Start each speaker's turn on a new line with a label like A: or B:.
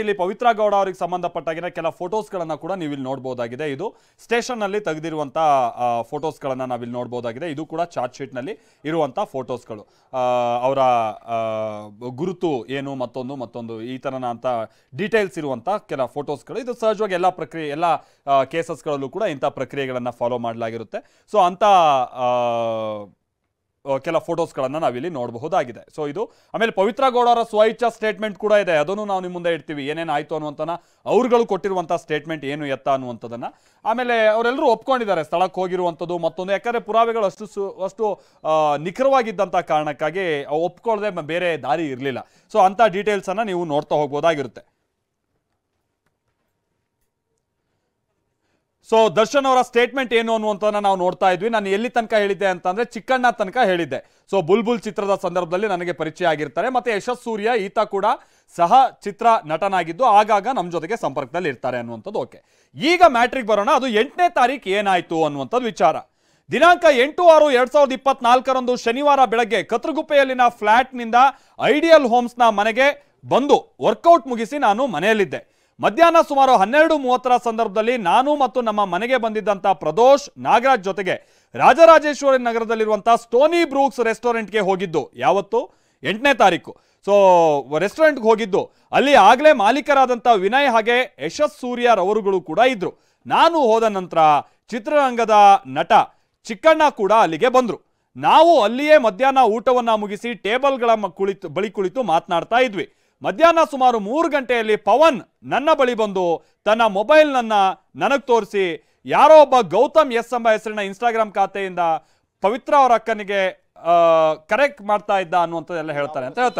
A: ಇಲ್ಲಿ ಪವಿತ್ರ ಗೌಡ ಅವರಿಗೆ ಸಂಬಂಧಪಟ್ಟಾಗಿನ ಕೆಲ ಫೋಟೋಸ್ಗಳನ್ನು ಕೂಡ ನೀವು ಇಲ್ಲಿ ನೋಡಬಹುದಾಗಿದೆ. ಇದು ಸ್ಟೇಷನ್ ನಲ್ಲಿ ತೆಗೆದಿರುವಂತ ಫೋಟೋಸ್ಗಳನ್ನು ನಾವು ಇಲ್ಲಿ ನೋಡಬಹುದಾಗಿದೆ. ಇದು ಕೂಡ ಚಾರ್ಜ್ ಶೀಟ್ ನಲ್ಲಿ ಇರುವಂತ ಫೋಟೋಸ್ಗಳು. ಅವರ ಗುರುತು ಏನು ಮತ್ತೊಂದು ಈ ತರನ ಅಂತ ಡೀಟೇಲ್ಸ್ ಇರುವಂತ ಕೆಲ ಫೋಟೋಸ್ಗಳು. ಇದು ಸಹಜವಾಗಿ ಎಲ್ಲ ಪ್ರಕ್ರಿಯೆ ಎಲ್ಲ ಕೇಸಸ್ಗಳಲ್ಲೂ ಕೂಡ ಇಂಥ ಪ್ರಕ್ರಿಯೆಗಳನ್ನು ಫಾಲೋ ಮಾಡಲಾಗಿರುತ್ತೆ. ಸೊ ಅಂತ ಕೆಲ ಫೋಟೋಸ್ಗಳನ್ನು ನಾವಿಲ್ಲಿ ನೋಡಬಹುದಾಗಿದೆ. ಸೊ ಇದು ಆಮೇಲೆ ಪವಿತ್ರ ಗೌಡ ಅವರ ಸ್ವಇಚ್ಛಾ ಸ್ಟೇಟ್ಮೆಂಟ್ ಕೂಡ ಇದೆ. ಅದನ್ನು ನಾವು ನಿಮ್ಮ ಮುಂದೆ ಇಡ್ತೀವಿ, ಏನೇನು ಆಯಿತು ಅನ್ನುವಂಥನ ಅವ್ರುಗಳು ಕೊಟ್ಟಿರುವಂಥ ಸ್ಟೇಟ್ಮೆಂಟ್ ಏನು ಎತ್ತ ಅನ್ನುವಂಥದ್ದನ್ನು. ಆಮೇಲೆ ಅವರೆಲ್ಲರೂ ಒಪ್ಕೊಂಡಿದ್ದಾರೆ ಸ್ಥಳಕ್ಕೆ ಹೋಗಿರುವಂಥದ್ದು ಮತ್ತೊಂದು. ಯಾಕಂದರೆ ಪುರಾವೆಗಳು ಅಷ್ಟು ನಿಖರವಾಗಿದ್ದಂಥ ಕಾರಣಕ್ಕಾಗಿ ಒಪ್ಕೊಳ್ಳದೆ ಬೇರೆ ದಾರಿ ಇರಲಿಲ್ಲ. ಸೊ ಅಂಥ ಡೀಟೇಲ್ಸನ್ನು ನೀವು ನೋಡ್ತಾ ಹೋಗ್ಬೋದಾಗಿರುತ್ತೆ. ಸೊ ದರ್ಶನ್ ಅವರ ಸ್ಟೇಟ್ಮೆಂಟ್ ಏನು ಅನ್ನುವಂಥದ್ದನ್ನ ನಾವು ನೋಡ್ತಾ ಇದ್ವಿ. ನಾನು ಎಲ್ಲಿ ತನಕ ಹೇಳಿದ್ದೆ ಅಂತಂದ್ರೆ ಚಿಕ್ಕಣ್ಣ ತನಕ ಹೇಳಿದ್ದೆ. ಸೊ ಬುಲ್ಬುಲ್ ಚಿತ್ರದ ಸಂದರ್ಭದಲ್ಲಿ ನನಗೆ ಪರಿಚಯ ಆಗಿರ್ತಾರೆ. ಮತ್ತೆ ಯಶಸ್ ಸೂರ್ಯ ಈತ ಕೂಡ ಸಹ ಚಿತ್ರ ನಟನಾಗಿದ್ದು ಆಗಾಗ ನಮ್ಮ ಜೊತೆಗೆ ಸಂಪರ್ಕದಲ್ಲಿ ಇರ್ತಾರೆ ಅನ್ನುವಂಥದ್ದು. ಓಕೆ, ಈಗ ಮ್ಯಾಟ್ರಿಕ್ ಬರೋಣ. ಅದು 8ನೇ ತಾರೀಕು ಏನಾಯ್ತು ಅನ್ನುವಂಥದ್ದು ವಿಚಾರ. ದಿನಾಂಕ 8/6/2024 ಶನಿವಾರ ಬೆಳಗ್ಗೆ ಕತ್ರಗುಪ್ಪೆಯಲ್ಲಿನ ಫ್ಲಾಟ್ನಿಂದ ಐಡಿಯಲ್ ಹೋಮ್ಸ್ನ ಮನೆಗೆ ಬಂದು ವರ್ಕೌಟ್ ಮುಗಿಸಿ ನಾನು ಮನೆಯಲ್ಲಿದ್ದೆ. ಮಧ್ಯಾಹ್ನ ಸುಮಾರು 12:30 ಸಂದರ್ಭದಲ್ಲಿ ನಾನು ಮತ್ತು ನಮ್ಮ ಮನೆಗೆ ಬಂದಿದ್ದಂಥ ಪ್ರದೋಷ್ ನಾಗರಾಜ್ ಜೊತೆಗೆ ರಾಜರಾಜೇಶ್ವರಿ ನಗರದಲ್ಲಿರುವಂತಹ ಸ್ಟೋನಿ ಬ್ರೂಕ್ಸ್ ರೆಸ್ಟೋರೆಂಟ್ಗೆ ಹೋಗಿದ್ದು. ಯಾವತ್ತು? 8ನೇ ತಾರೀಕು. ಸೊ ರೆಸ್ಟೋರೆಂಟ್ಗೆ ಹೋಗಿದ್ದು. ಅಲ್ಲಿ ಆಗಲೇ ಮಾಲೀಕರಾದಂಥ ವಿನಯ್ ಹಾಗೆ ಯಶಸ್ ಸೂರ್ಯ ರವರುಗಳು ಕೂಡ ಇದ್ರು. ನಾನು ಹೋದ ನಂತರ ಚಿತ್ರರಂಗದ ನಟ ಚಿಕ್ಕಣ್ಣ ಕೂಡ ಅಲ್ಲಿಗೆ ಬಂದ್ರು. ನಾವು ಅಲ್ಲಿಯೇ ಮಧ್ಯಾಹ್ನ ಊಟವನ್ನ ಮುಗಿಸಿ ಟೇಬಲ್ಗಳ ಬಳಿ ಕುಳಿತು ಮಾತನಾಡ್ತಾ ಇದ್ವಿ. ಮಧ್ಯಾಹ್ನ ಸುಮಾರು 3 ಗಂಟೆಯಲ್ಲಿ ಪವನ್ ನನ್ನ ಬಳಿ ಬಂದು ತನ್ನ ಮೊಬೈಲ್ನನ್ನ ನನಗೆ ತೋರಿಸಿ ಯಾರೋ ಒಬ್ಬ ಗೌತಮ್ ಎಸ್ ಎಂಬ ಹೆಸರಿನ ಇನ್ಸ್ಟಾಗ್ರಾಮ್ ಖಾತೆಯಿಂದ ಪವಿತ್ರ ಅವರ ಅಕ್ಕನಿಗೆ ಕರೆಕ್ಟ್ ಮಾಡ್ತಾ ಇದ್ದ ಅನ್ನುವಂಥದ್ದೆಲ್ಲ ಹೇಳ್ತಾರೆ ಅಂತ ಹೇಳ್ತಾರೆ.